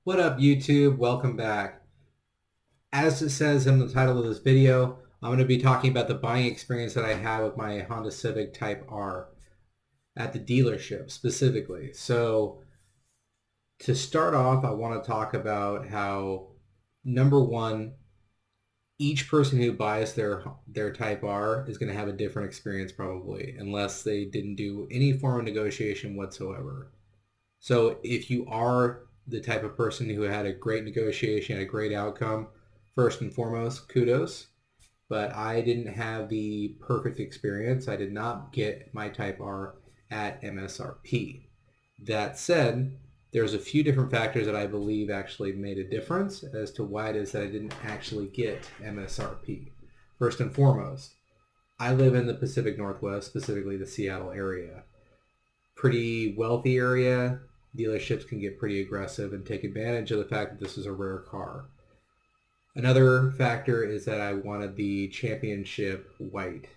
What up, YouTube? Welcome back. As it says in the title of this video, I'm going to be talking about the buying experience that I had with my Honda Civic Type-R at the dealership specifically. So to start off, I want to talk about how, number one, each person who buys their Type-R is going to have a different experience probably, unless they didn't do any form of negotiation whatsoever. So if you are the type of person who had a great negotiation, a great outcome, first and foremost, kudos. But I didn't have the perfect experience. I did not get my Type R at MSRP. That said, there's a few different factors that I believe actually made a difference as to why it is that I didn't actually get MSRP. First and foremost, I live in the Pacific Northwest, specifically the Seattle area. Pretty wealthy area. Dealerships can get pretty aggressive and take advantage of the fact that this is a rare car. Another factor is that I wanted the championship white.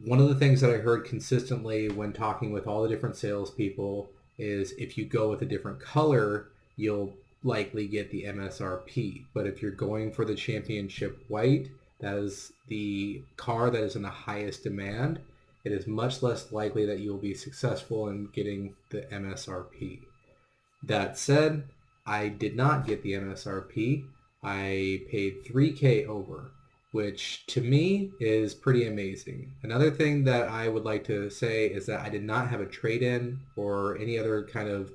One of the things that I heard consistently when talking with all the different salespeople is if you go with a different color, you'll likely get the MSRP. But if you're going for the championship white, that is the car that is in the highest demand, it is much less likely that you'll be successful in getting the MSRP. That said, I did not get the MSRP. I paid $3K over, which to me is pretty amazing. Another thing that I would like to say is that I did not have a trade-in or any other kind of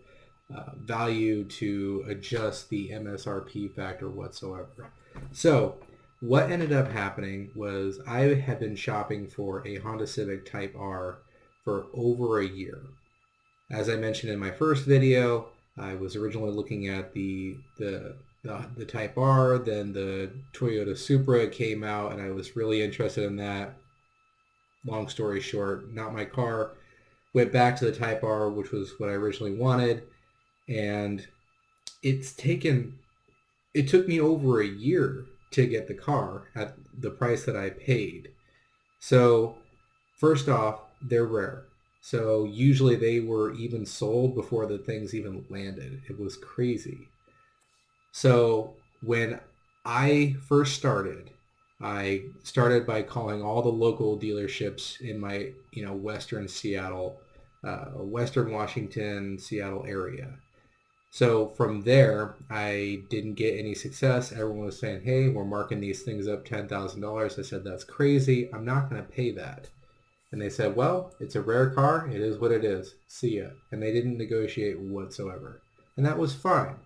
value to adjust the MSRP factor whatsoever. So what ended up happening was I had been shopping for a Honda Civic Type-R for over a year. As I mentioned in my first video, I was originally looking at the Type-R, then the Toyota Supra came out, and I was really interested in that. Long story short, not my car. Went back to the Type-R, which was what I originally wanted, and it took me over a year to get the car at the price that I paid. So first off, they're rare. So usually they were even sold before the things even landed. It was crazy. So when I first started, I started by calling all the local dealerships in my, Western Seattle, Western Washington, Seattle area. So from there, I didn't get any success. Everyone was saying, hey, we're marking these things up $10,000. I said, that's crazy. I'm not going to pay that. And they said, well, it's a rare car. It is what it is. See ya. And they didn't negotiate whatsoever. And that was fine.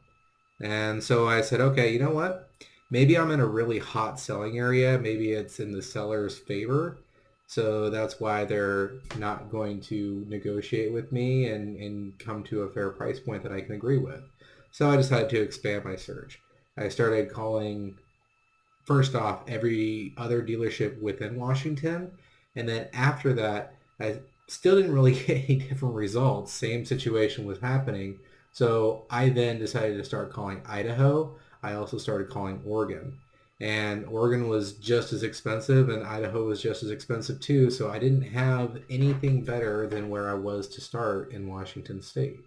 And so I said, okay, you know what? Maybe I'm in a really hot selling area. Maybe it's in the seller's favor. So that's why they're not going to negotiate with me and come to a fair price point that I can agree with. So I decided to expand my search. I started calling, first off, every other dealership within Washington. And then after that, I still didn't really get any different results. Same situation was happening. So I then decided to start calling Idaho. I also started calling Oregon. And Oregon was just as expensive and Idaho was just as expensive too. So I didn't have anything better than where I was to start in Washington State.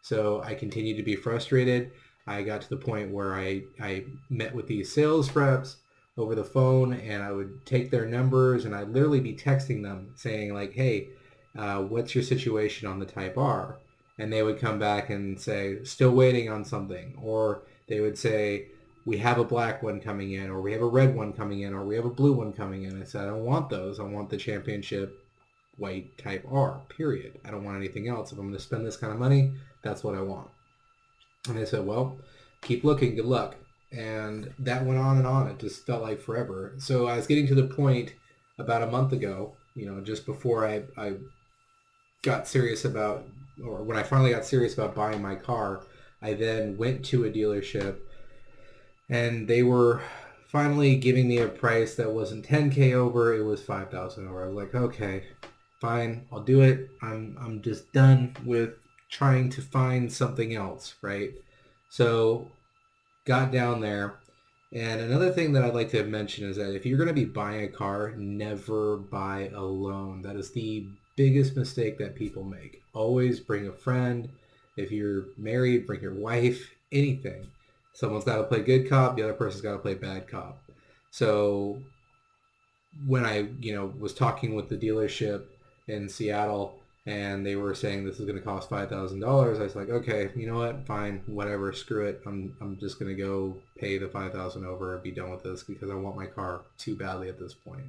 So I continued to be frustrated. I got to the point where I met with these sales reps over the phone and I would take their numbers and I'd literally be texting them saying like, hey, what's your situation on the Type R? And they would come back and say, still waiting on something. Or they would say, we have a black one coming in, or we have a red one coming in, or we have a blue one coming in. I said, I don't want those. I want the championship white Type R, period. I don't want anything else. If I'm going to spend this kind of money, that's what I want. And they said, well, keep looking. Good luck. And that went on and on. It just felt like forever. So I was getting to the point about a month ago, just before I got serious about, or when I finally got serious about buying my car, I then went to a dealership and they were finally giving me a price that wasn't 10K over, it was 5,000 over. I was like, okay, fine, I'll do it. I'm just done with trying to find something else, right? So got down there. And another thing that I'd like to mention is that if you're going to be buying a car, never buy alone. That is the biggest mistake that people make. Always bring a friend. If you're married, bring your wife, anything. Someone's got to play good cop, the other person's got to play bad cop. So when I, was talking with the dealership in Seattle and they were saying this is going to cost $5,000, I was like, okay, you know what? Fine, whatever, screw it. I'm just going to go pay the $5,000 over and be done with this because I want my car too badly at this point.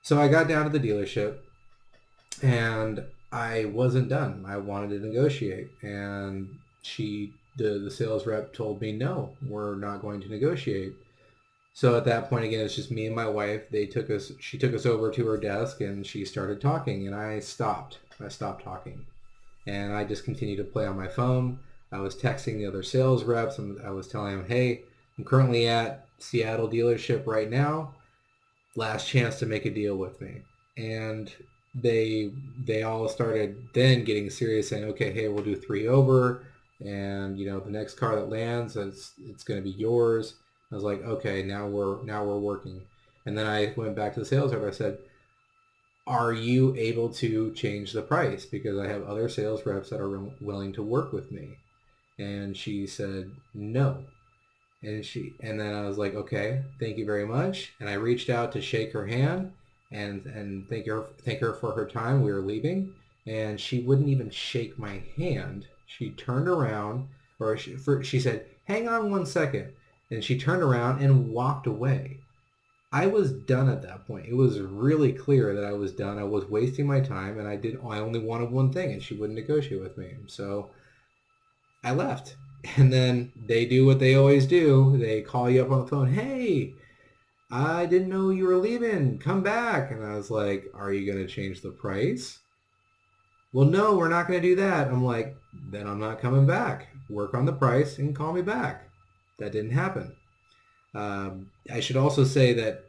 So I got down to the dealership and I wasn't done. I wanted to negotiate, and the sales rep told me, no, we're not going to negotiate. So at that point, again, it's just me and my wife. She took us over to her desk and she started talking, and I stopped. I stopped talking, and I just continued to play on my phone. I was texting the other sales reps, and I was telling them, hey, I'm currently at Seattle dealership right now. Last chance to make a deal with me. And they all started then getting serious, saying, okay, hey, we'll do 3 over, and the next car that lands, it's going to be yours. I was like, okay, now we're working. And then I went back to the sales rep. I said, are you able to change the price? Because I have other sales reps that are willing to work with me. And she said, no. And then I was like, okay, thank you very much. And I reached out to shake her hand and thank her for her time. We were leaving, and she wouldn't even shake my hand. She turned around, or she said, hang on one second. And she turned around and walked away. I was done at that point. It was really clear that I was done. I was wasting my time, and I only wanted one thing, and she wouldn't negotiate with me. So I left. And then they do what they always do. They call you up on the phone. Hey, I didn't know you were leaving. Come back. And I was like, are you going to change the price? Well, no, we're not going to do that. I'm like, then I'm not coming back. Work on the price and call me back. That didn't happen. I should also say that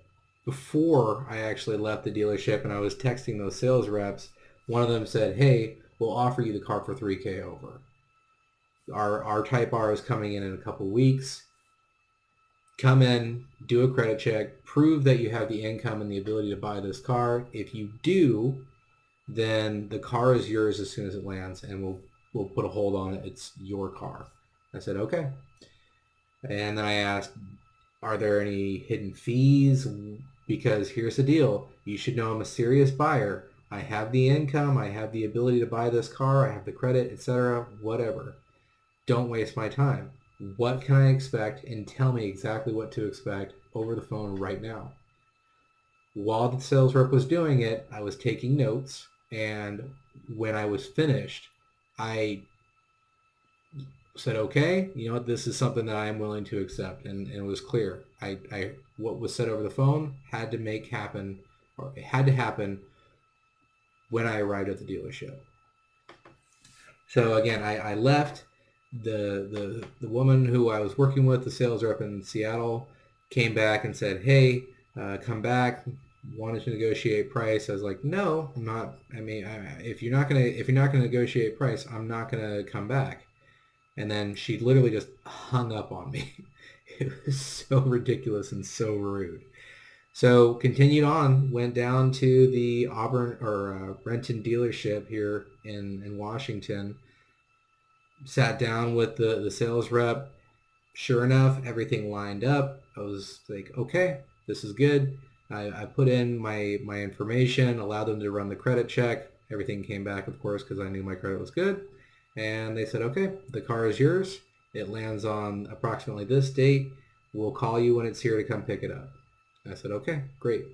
before I actually left the dealership and I was texting those sales reps, one of them said, hey, we'll offer you the car for $3,000 over. Our Type-R is coming in a couple weeks. Come in, do a credit check, prove that you have the income and the ability to buy this car. If you do, then the car is yours as soon as it lands, and we'll put a hold on it. It's your car. I said, okay. And then I asked, are there any hidden fees? Because here's the deal. You should know I'm a serious buyer. I have the income. I have the ability to buy this car. I have the credit, etc., whatever. Don't waste my time. What can I expect? And tell me exactly what to expect over the phone right now. While the sales rep was doing it, I was taking notes. And when I was finished, I said, okay, you know what, this is something that I am willing to accept. And it was clear. What was said over the phone had to happen when I arrived at the dealership. So again, I left. The woman who I was working with, the sales rep in Seattle, came back and said, hey, come back, wanted to negotiate price. I was like, no, I'm not. I mean, if you're not gonna negotiate price, I'm not gonna come back. And then she literally just hung up on me. It was so ridiculous and so rude. So continued on, went down to the Auburn or Renton dealership here in Washington. Sat down with the sales rep. Sure enough, everything lined up. I was like, okay, this is good. I put in my information, allowed them to run the credit check. Everything came back, of course, because I knew my credit was good. And they said, okay, the car is yours. It lands on approximately this date. We'll call you when it's here to come pick it up. I said, okay, great.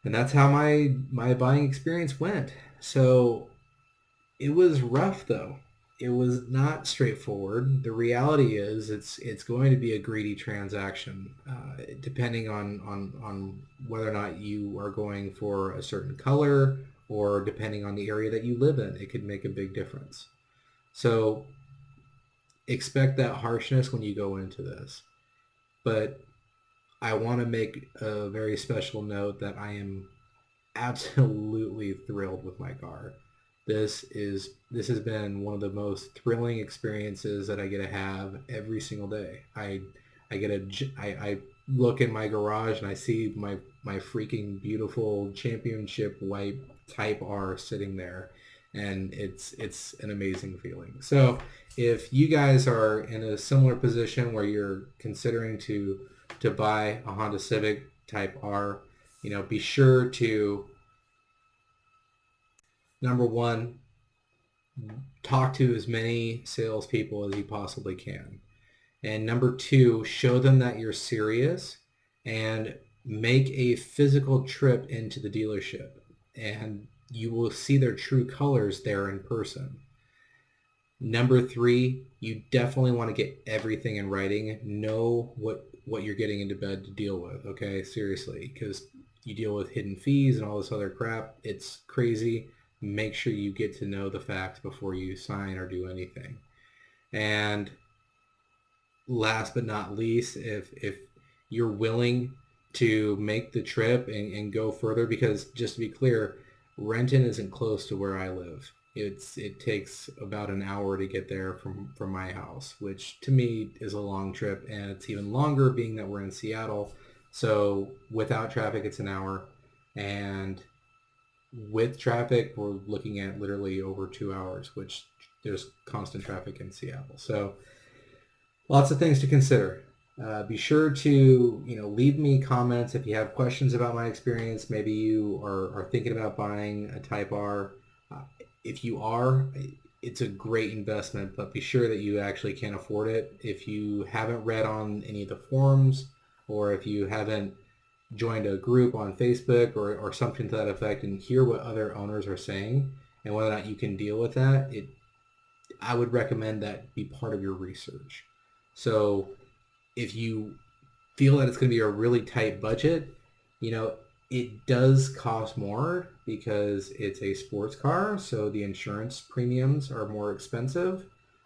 And that's how my buying experience went. So it was rough, though. It was not straightforward. The reality is it's going to be a greedy transaction, depending on whether or not you are going for a certain color or depending on the area that you live in. It could make a big difference. So expect that harshness when you go into this. But I want to make a very special note that I am absolutely thrilled with my car. This has been one of the most thrilling experiences that I get to have every single day. I look in my garage and I see my freaking beautiful championship white Type-R sitting there, and it's an amazing feeling. So if you guys are in a similar position where you're considering to buy a Honda Civic Type R, be sure to, number one, talk to as many salespeople as you possibly can. And number two, show them that you're serious and make a physical trip into the dealership. And you will see their true colors there in person. Number three, you definitely want to get everything in writing. Know what you're getting into bed to deal with, okay? Seriously, because you deal with hidden fees and all this other crap. It's crazy. Make sure you get to know the facts before you sign or do anything. And last but not least, if you're willing to make the trip and go further, because just to be clear, Renton isn't close to where I live. It takes about an hour to get there from my house, which to me is a long trip, and it's even longer being that we're in Seattle. So without traffic, it's an hour, and with traffic, we're looking at literally over 2 hours, which there's constant traffic in Seattle. So lots of things to consider. Be sure to leave me comments if you have questions about my experience. Maybe you are thinking about buying a Type R. If you are, it's a great investment, but be sure that you actually can afford it. If you haven't read on any of the forums, or if you haven't joined a group on Facebook or something to that effect and hear what other owners are saying and whether or not you can deal with that, I would recommend that be part of your research. So if you feel that it's going to be a really tight budget, it does cost more because it's a sports car, so the insurance premiums are more expensive.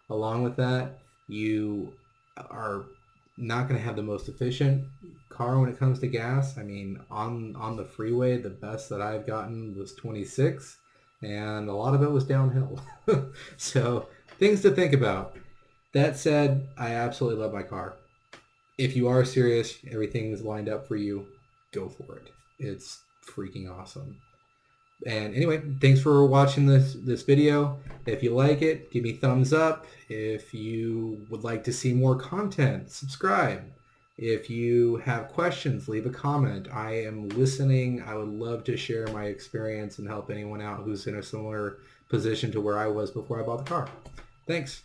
Along with that, you are not going to have the most efficient car when it comes to gas. I mean, on the freeway, the best that I've gotten was 26, and a lot of it was downhill. So things to think about. That said, I absolutely love my car. If you are serious, everything's lined up for you, go for it. It's freaking awesome. And anyway, thanks for watching this video. If you like it, give me thumbs up. If you would like to see more content, subscribe. If you have questions, leave a comment. I am listening. I would love to share my experience and help anyone out who's in a similar position to where I was before I bought the car. Thanks.